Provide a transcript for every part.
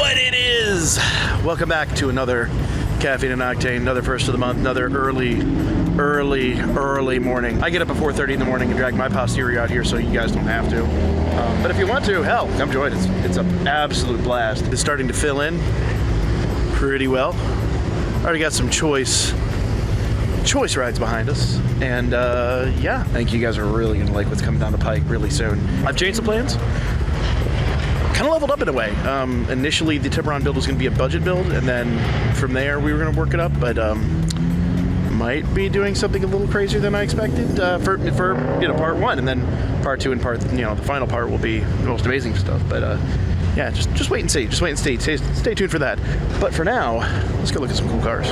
what it is. Welcome back to another Caffeine and Octane, another first of the month, another early morning. I get up at 4:30 in the morning and drag my posterior out here so you guys don't have to. But if you want to, hell, come join us. It's an absolute blast. It's starting to fill in pretty well. Already got some choice rides behind us. And yeah, I think you guys are really gonna like what's coming down the pike really soon. I've changed the plans. Kind of leveled up in a way. Initially, the Tiburon build was going to be a budget build, and then from there we were going to work it up. But might be doing something a little crazier than I expected for part one, and then part two and the final part will be the most amazing stuff. But yeah, just wait and see. Just wait and see. Stay tuned for that. But for now, let's go look at some cool cars.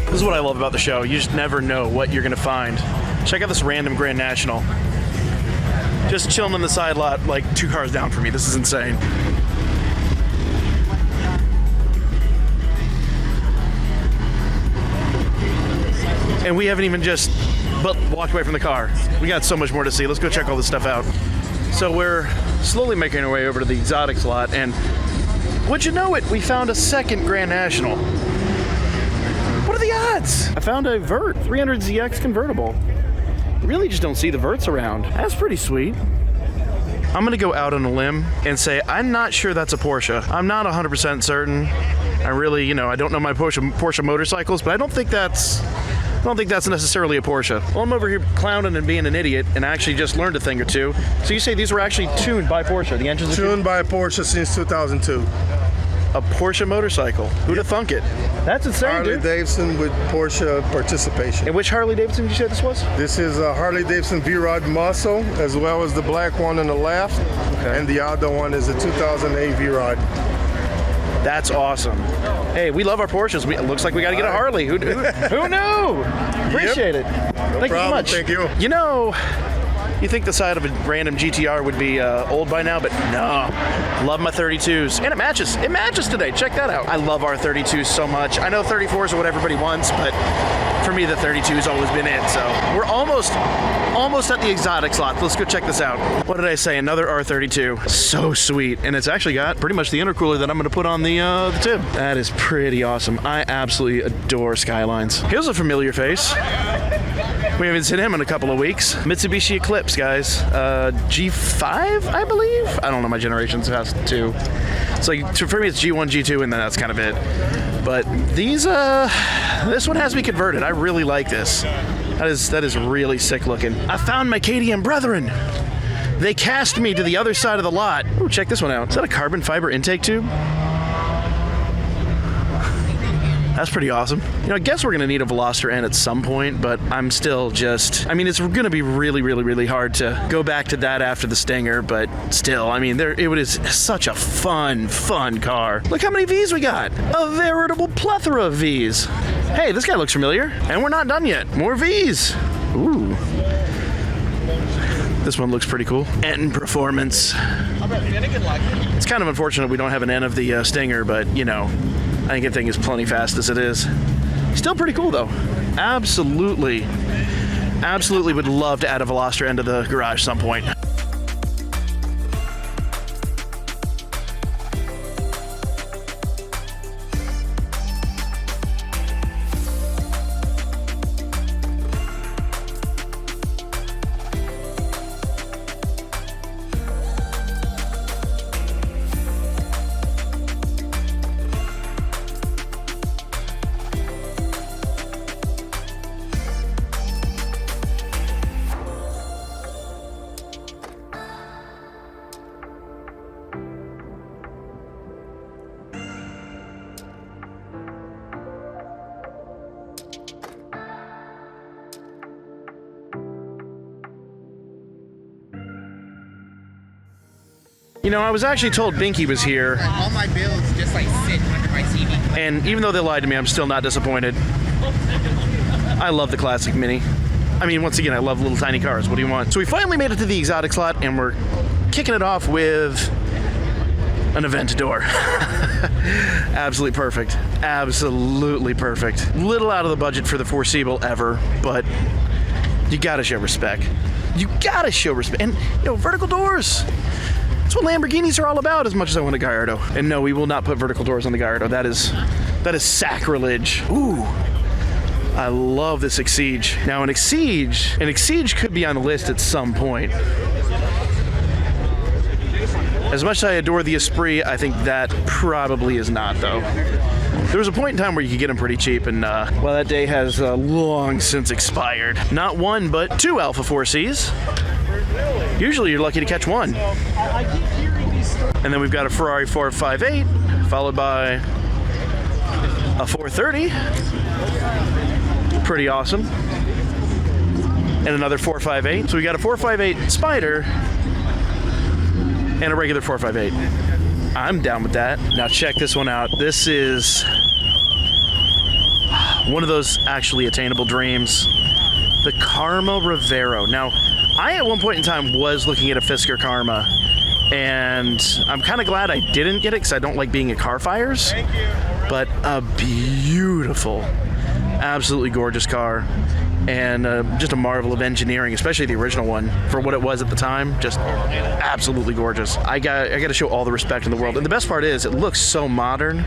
This is what I love about the show. You just never know what you're going to find. Check out this random Grand National. Just chilling on the side lot like 2 cars down from me. This is insane. And we haven't even just walked away from the car. We got so much more to see. Let's go check all this stuff out. So we're slowly making our way over to the exotics lot, and would you know it, we found a second Grand National. What are the odds? I found a Vert 300ZX convertible. You really just don't see the Verts around. That's pretty sweet. I'm gonna go out on a limb and say I'm not sure that's a Porsche. I'm not 100% certain. I really, I don't know my Porsche motorcycles, but I don't think that's necessarily a Porsche. Well, I'm over here clowning and being an idiot, and I actually just learned a thing or two. So you say these were actually tuned by Porsche? The engines are tuned by Porsche since 2002. A Porsche motorcycle. Who'd have thunk it? That's insane, Harley Davidson with Porsche participation. And which Harley Davidson did you say this was? This is a Harley Davidson V-Rod Muscle, as well as the black one on the left. Okay. And the other one is a 2008 V-Rod. That's awesome. Hey, we love our Porsches. It looks like we got to get a Harley. Who knew? Appreciate it. Thank you so much. Thank you. You think the side of a random GTR would be old by now, but no. Love my 32s. And it matches. It matches today. Check that out. I love our 32s so much. I know 34s are what everybody wants, but for me, the 32's always been it. So we're almost at the exotics lot. Let's go check this out. What did I say? Another R32. So sweet. And it's actually got pretty much the intercooler that I'm going to put on the tube. That is pretty awesome. I absolutely adore Skylines. Here's a familiar face. We haven't seen him in a couple of weeks. Mitsubishi Eclipse, guys. G5, I believe? I don't know my generations past 2. It's like, for me, it's G1, G2, and then that's kind of it. But these, this one has me converted. I really like this. That is really sick looking. I found my KTM brethren. They cast me to the other side of the lot. Oh, check this one out. Is that a carbon fiber intake tube? That's pretty awesome. I guess we're going to need a Veloster N at some point, but I'm still it's going to be really, really, really hard to go back to that after the Stinger, but still, it is such a fun car. Look how many Vs we got. A veritable plethora of Vs. Hey, this guy looks familiar, and we're not done yet. More Vs. Ooh. This one looks pretty cool. N Performance. It's kind of unfortunate we don't have an N of the Stinger, but, I think everything is plenty fast as it is. Still pretty cool, though. Absolutely would love to add a Veloster N to the garage some point. You know, I was actually told Binky was here. All my bills just like sit under my TV. And even though they lied to me, I'm still not disappointed. I love the classic Mini. I mean, once again, I love little tiny cars. What do you want? So we finally made it to the exotic slot, and we're kicking it off with an Aventador. Absolutely perfect. Absolutely perfect. Little out of the budget for the foreseeable ever, but you gotta show respect. You gotta show respect. And, you know, vertical doors. That's what Lamborghinis are all about, as much as I want a Gallardo. And no, we will not put vertical doors on the Gallardo. That is sacrilege. Ooh. I love this Exige. Now, an Exige could be on the list at some point. As much as I adore the Esprit, I think that probably is not, though. There was a point in time where you could get them pretty cheap, and well, that day has long since expired. Not one, but two Alpha 4Cs. Usually you're lucky to catch one. And then we've got a Ferrari 458, followed by a 430. Pretty awesome. And another 458. So we got a 458 Spider and a regular 458. I'm down with that. Now check this one out. This is one of those actually attainable dreams. The Karma Rivero. Now, I at one point in time was looking at a Fisker Karma, and I'm kind of glad I didn't get it because I don't like being at car fires. But a beautiful, absolutely gorgeous car, and just a marvel of engineering, especially the original one for what it was at the time. Just absolutely gorgeous. I got to show all the respect in the world. And the best part is it looks so modern,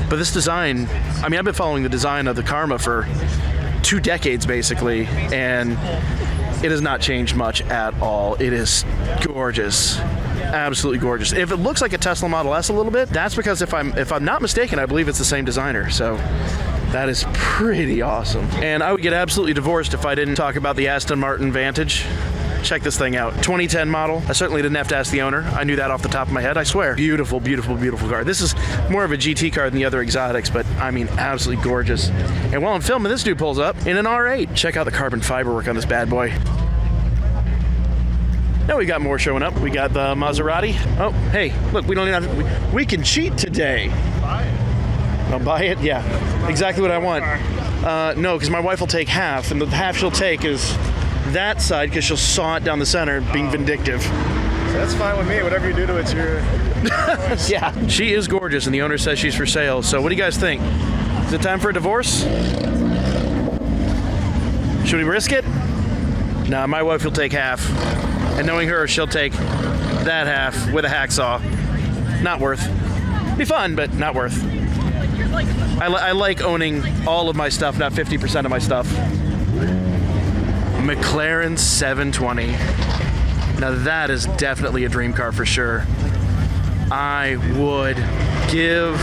but this design, I mean, I've been following the design of the Karma for 2 decades basically, and it has not changed much at all. It is gorgeous. Absolutely gorgeous. If it looks like a Tesla Model S a little bit, that's because if I'm not mistaken, I believe it's the same designer. So that is pretty awesome. And I would get absolutely divorced if I didn't talk about the Aston Martin Vantage. Check this thing out. 2010 model. I certainly didn't have to ask the owner. I knew that off the top of my head, I swear. Beautiful, beautiful, beautiful car. This is more of a GT car than the other exotics, but I mean, absolutely gorgeous. And while I'm filming, this dude pulls up in an R8. Check out the carbon fiber work on this bad boy. Now we got more showing up. We got the Maserati. Oh, hey, look, we don't even have, we can cheat today. I'll buy it? Yeah, exactly what I want. No, because my wife will take half, and the half she'll take is that side because she'll saw it down the center, being vindictive. So that's fine with me. Whatever you do to it's your Yeah, she is gorgeous, and the owner says she's for sale. So what do you guys think? Is it time for a divorce? Should we risk it? Nah, my wife will take half. And knowing her, she'll take that half with a hacksaw. Not worth. Be fun, but not worth. I like owning all of my stuff, not 50% of my stuff. McLaren 720. Now that is definitely a dream car for sure. I would give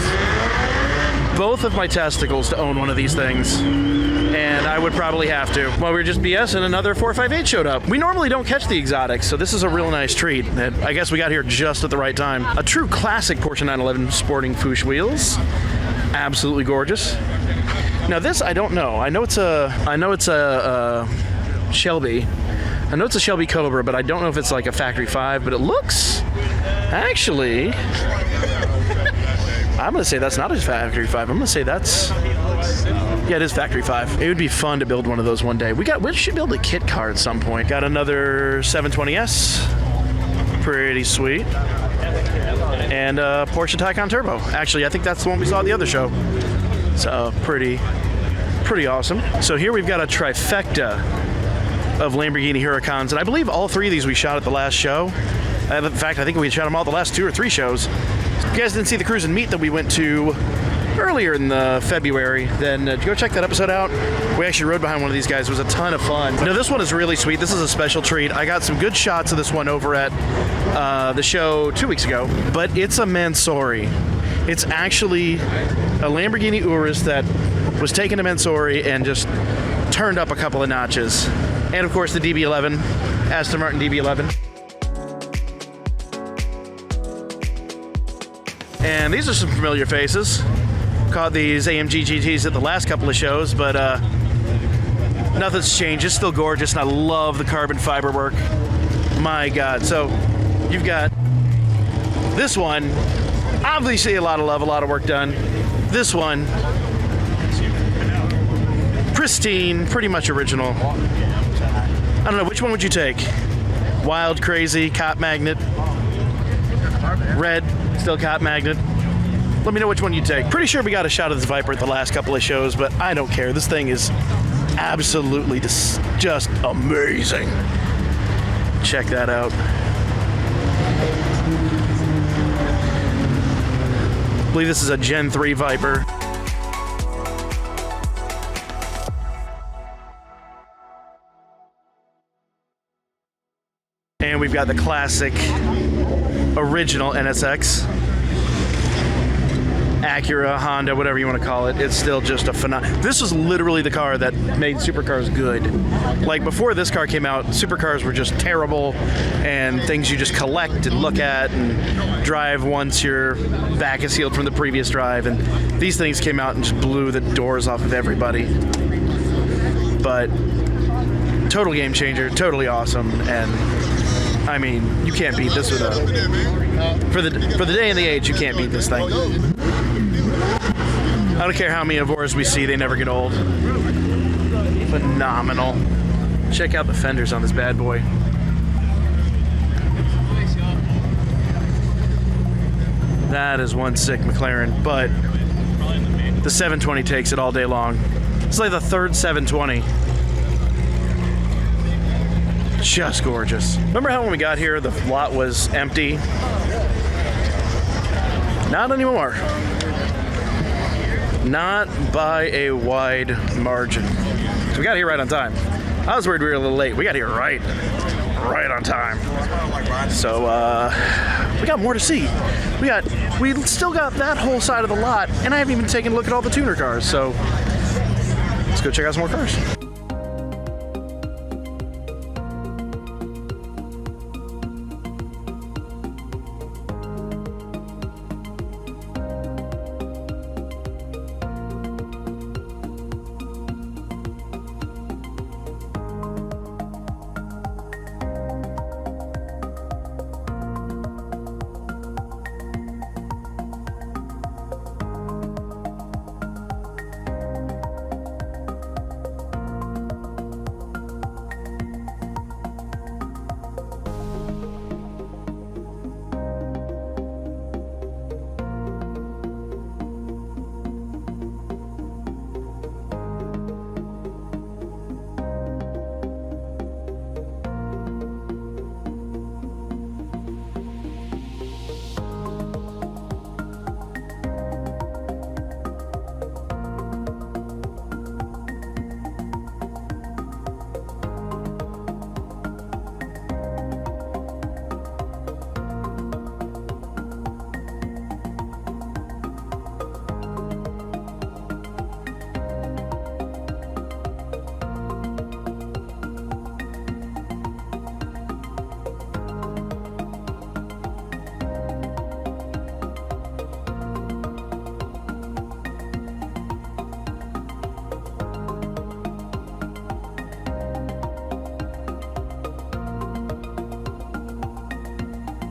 both of my testicles to own one of these things. And I would probably have to. While we were just BSing, another 458 showed up. We normally don't catch the exotics, so this is a real nice treat. And I guess we got here just at the right time. A true classic Porsche 911 sporting Fouche wheels. Absolutely gorgeous. Now this, I don't know. I know it's a Shelby. I know it's a Shelby Cobra, but I don't know if it's like a Factory 5, but it looks, actually, I'm going to say that's not a Factory 5. I'm going to say that's, yeah, it is Factory 5. It would be fun to build one of those one day. We should build a kit car at some point. Got another 720s. Pretty sweet. And a Porsche Taycan Turbo. Actually, I think that's the one we saw at the other show. So pretty awesome. So here we've got a trifecta of Lamborghini Huracans, and I believe all three of these we shot at the last show. In fact, I think we shot them all the last 2 or 3 shows. If you guys didn't see the cruise and meet that we went to earlier in the February, then go check that episode out. We actually rode behind one of these guys. It was a ton of fun. You know, this one is really sweet. This is a special treat. I got some good shots of this one over at the show 2 weeks ago, but it's a Mansory. It's actually a Lamborghini Urus that was taken to Mansory and just turned up a couple of notches. And of course the DB11, Aston Martin DB11. And these are some familiar faces. Caught these AMG GTs at the last couple of shows, but nothing's changed. It's still gorgeous, and I love the carbon fiber work. My God. So you've got This one, obviously a lot of love, a lot of work done. This one, pristine, pretty much original. I don't know, which one would you take? Wild, crazy, cop magnet. Red, still cop magnet. Let me know which one you take. Pretty sure we got a shot of this Viper at the last couple of shows, but I don't care. This thing is absolutely just amazing. Check that out. I believe this is a Gen 3 Viper. And we've got the classic original NSX. Acura, Honda, whatever you want to call it. It's still just a phenomenal. This was literally the car that made supercars good. Like before this car came out, supercars were just terrible and things you just collect and look at and drive once your back is healed from the previous drive. And these things came out and just blew the doors off of everybody. But total game changer, totally awesome, and I mean, you can't beat this with a for the day and the age. You can't beat this thing. I don't care how many Urus we see; they never get old. Phenomenal. Check out the fenders on this bad boy. That is one sick McLaren, but the 720 takes it all day long. It's like the third 720. Just gorgeous. Remember how when we got here, the lot was empty? Not anymore. Not by a wide margin. So we got here right on time. I was worried we were a little late. We got here right on time. So we got more to see. We still got that whole side of the lot, and I haven't even taken a look at all the tuner cars. So let's go check out some more cars.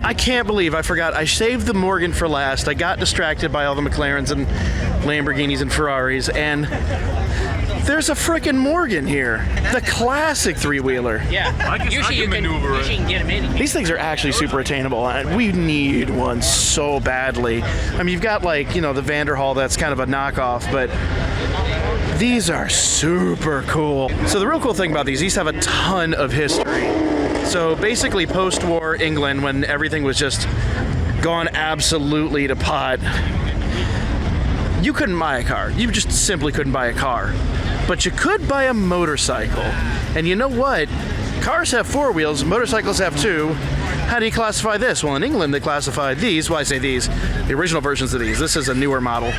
I can't believe I forgot. I saved the Morgan for last. I got distracted by all the McLarens and Lamborghinis and Ferraris, and there's a frickin' Morgan here. The classic three-wheeler. Yeah. Usually you can get them in. These things are actually super attainable, and we need one so badly. I mean, you've got, like, you know, the Vanderhall that's kind of a knockoff, but these are super cool. So the real cool thing about these have a ton of history. So basically post-war England, when everything was just gone absolutely to pot, you couldn't buy a car. You just simply couldn't buy a car. But you could buy a motorcycle. And you know what? Cars have four wheels, motorcycles have two. How do you classify this? Well, in England, they classify these. Well, I say these, the original versions of these. This is a newer model.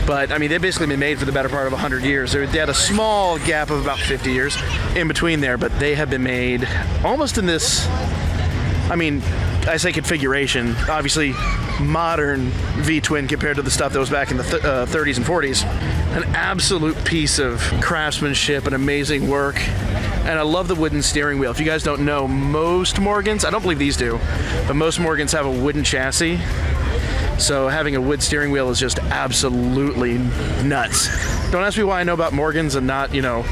But, I mean, they've basically been made for the better part of 100 years. They had a small gap of about 50 years in between there, but they have been made almost in this, I mean, I say configuration, obviously modern V-twin compared to the stuff that was back in the 30s and 40s. An absolute piece of craftsmanship and amazing work. And I love the wooden steering wheel. If you guys don't know, most Morgans, I don't believe these do, but most Morgans have a wooden chassis. So having a wood steering wheel is just absolutely nuts. Don't ask me why I know about Morgans and not, you know,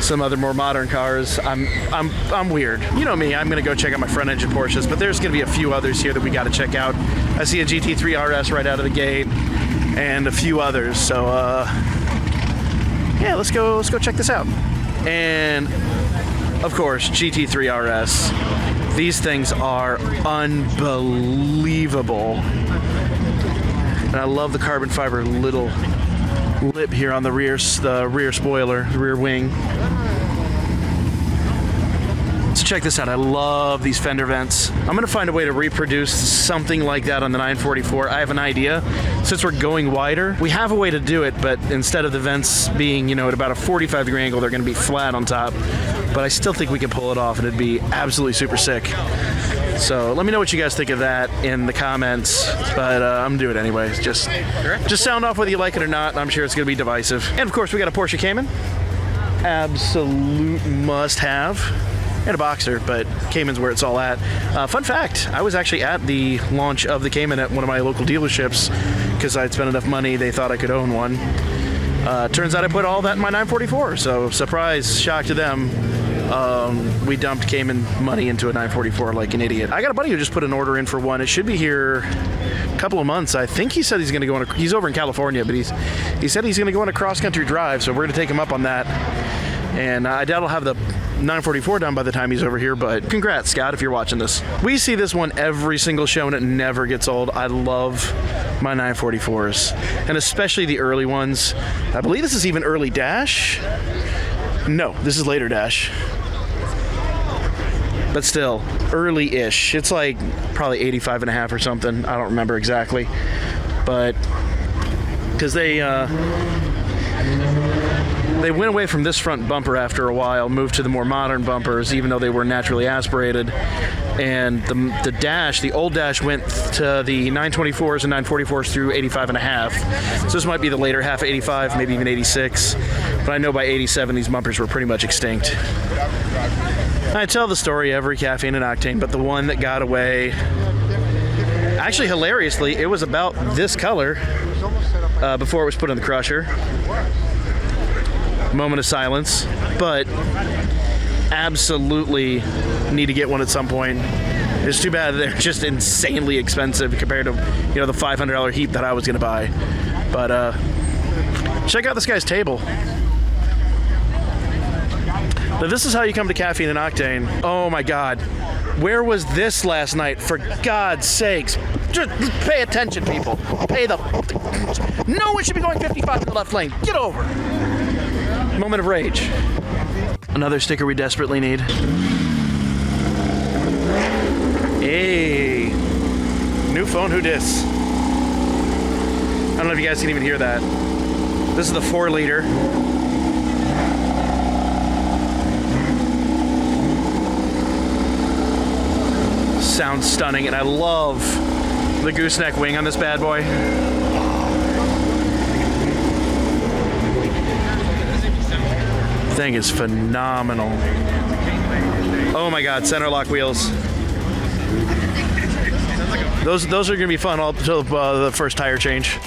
some other more modern cars. I'm weird. You know me, I'm gonna go check out my front engine Porsches, but there's gonna be a few others here that we gotta check out. I see a GT3 RS right out of the gate and a few others. So yeah, let's go check this out. And of course, GT3 RS. These things are unbelievable. And I love the carbon fiber little lip here on the rear spoiler, the rear wing. So check this out. I love these fender vents. I'm gonna find a way to reproduce something like that on the 944. I have an idea. Since we're going wider, we have a way to do it, but instead of the vents being, you know, at about a 45-degree angle, they're gonna be flat on top. But I still think we can pull it off, and it'd be absolutely super sick. So let me know what you guys think of that in the comments, but I'm gonna do it anyways. Just sound off whether you like it or not. I'm sure it's gonna be divisive. And of course, we got a Porsche Cayman. Absolute must-have. And a Boxer, but Cayman's where it's all at. Fun fact, I was actually at the launch of the Cayman at one of my local dealerships because I'd spent enough money, they thought I could own one. Turns out I put all that in my 944, so surprise, shock to them. We dumped Cayman money into a 944 like an idiot. I got a buddy who just put an order in for one. It should be here a couple of months. I think he said he's gonna go on he's over in California, but he said he's gonna go on a cross-country drive, so we're gonna take him up on that. And I doubt I'll have the 944 done by the time he's over here, but congrats, Scott, if you're watching this. We see this one every single show, and it never gets old. I love my 944s, and especially the early ones. I believe this is even early dash. No, this is later dash. But still, early-ish. It's like probably 85 and a half or something. I don't remember exactly. But, because they went away from this front bumper after a while, moved to the more modern bumpers, even though they were naturally aspirated. And the dash, the old dash, went to the 924s and 944s through 85 and a half. So this might be the later half of 85, maybe even 86. But I know by 87, these bumpers were pretty much extinct. I tell the story every Caffeine and Octane, but the one that got away, actually hilariously, it was about this color before it was put in the crusher. Moment of silence, but absolutely need to get one at some point. It's too bad they're just insanely expensive compared to, you know, the $500 Heat that I was gonna buy. But check out this guy's table. Now this is how you come to Caffeine and Octane. Oh my God, where was this last night? For God's sakes, just pay attention, people. No one should be going 55 in the left lane. Get over. Moment of rage. Another sticker we desperately need. Hey, new phone, who dis? I don't know if you guys can even hear that. This is the 4-liter. Sounds stunning, and I love the gooseneck wing on this bad boy. Thing is phenomenal. Oh my God, center lock wheels. Those are gonna be fun until the first tire change.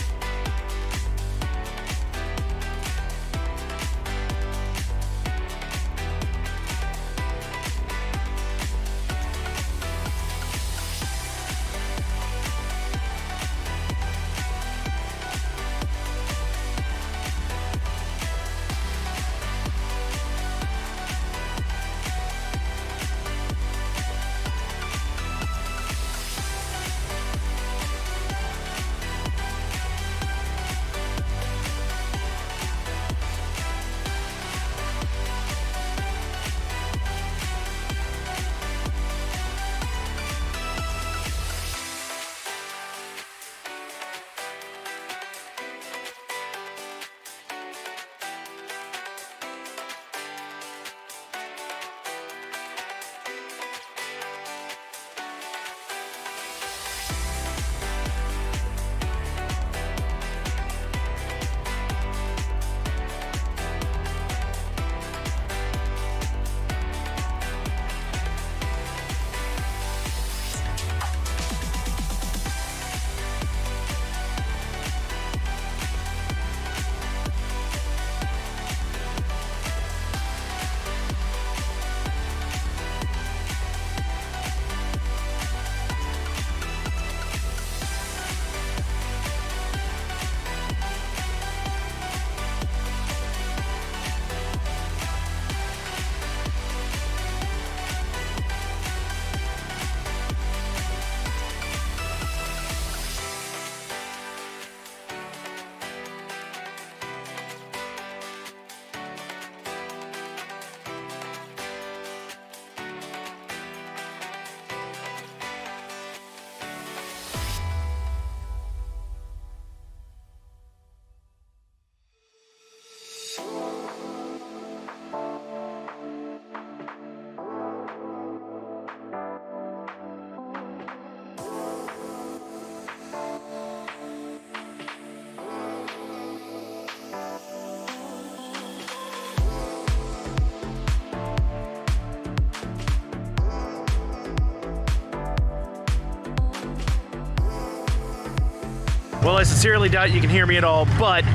Well, I sincerely doubt you can hear me at all, but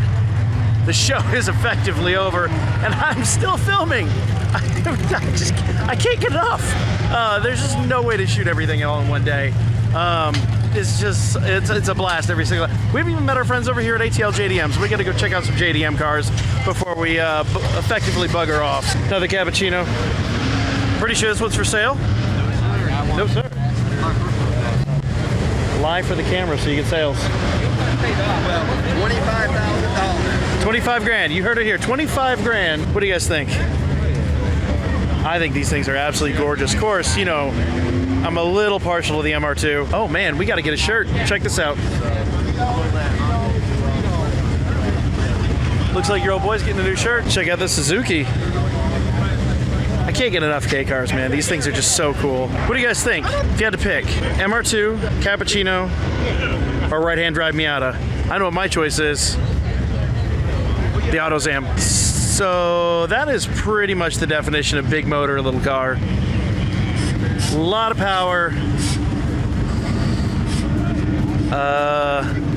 the show is effectively over, and I'm still filming. I can't get enough. There's just no way to shoot everything all in one day. It's a blast every single. We haven't even met our friends over here at ATL JDM, so we got to go check out some JDM cars before we effectively bugger off. Another cappuccino. Pretty sure this one's for sale. No, sir. Live for the camera so you get sales. $25,000. 25 grand. You heard it here. 25 grand. What do you guys think? I think these things are absolutely gorgeous. Of course, you know, I'm a little partial to the MR2. Oh man, we got to get a shirt. Check this out. Looks like your old boy's getting a new shirt. Check out the Suzuki. I can't get enough K cars, man. These things are just so cool. What do you guys think? If you had to pick, MR2, Cappuccino, or right-hand drive Miata? I know what my choice is. The AutoZam. So that is pretty much the definition of big motor, little car. A lot of power.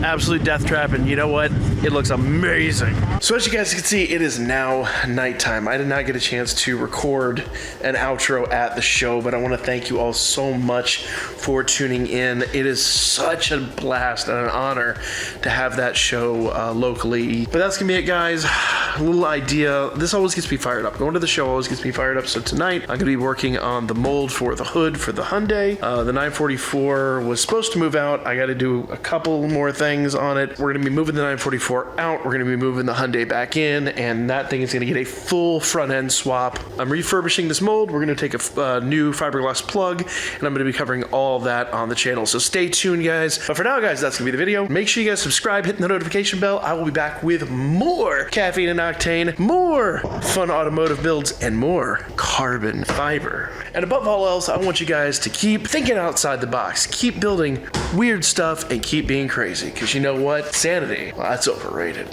Absolute death trap, and you know what? It looks amazing. So as you guys can see, it is now nighttime. I did not get a chance to record an outro at the show, but I want to thank you all so much for tuning in. It is such a blast and an honor to have that show locally. But that's gonna be it, guys. A little idea. This always gets me fired up. Going to the show always gets me fired up. So tonight, I'm gonna be working on the mold for the hood for the Hyundai. The 944 was supposed to move out. I got to do a couple more things on it. We're gonna be moving the 944 out. We're gonna be moving the Hyundai back in, and that thing is gonna get a full front end swap. I'm refurbishing this mold. We're gonna take a new fiberglass plug, and I'm gonna be covering all of that on the channel. So stay tuned, guys. But for now, guys, that's gonna be the video. Make sure you guys subscribe, hit the notification bell. I will be back with more Caffeine and Octane, more fun automotive builds, and more carbon fiber. And above all else, I want you guys to keep thinking outside the box, keep building weird stuff, and keep being crazy. Because you know what? Sanity, well, that's overrated.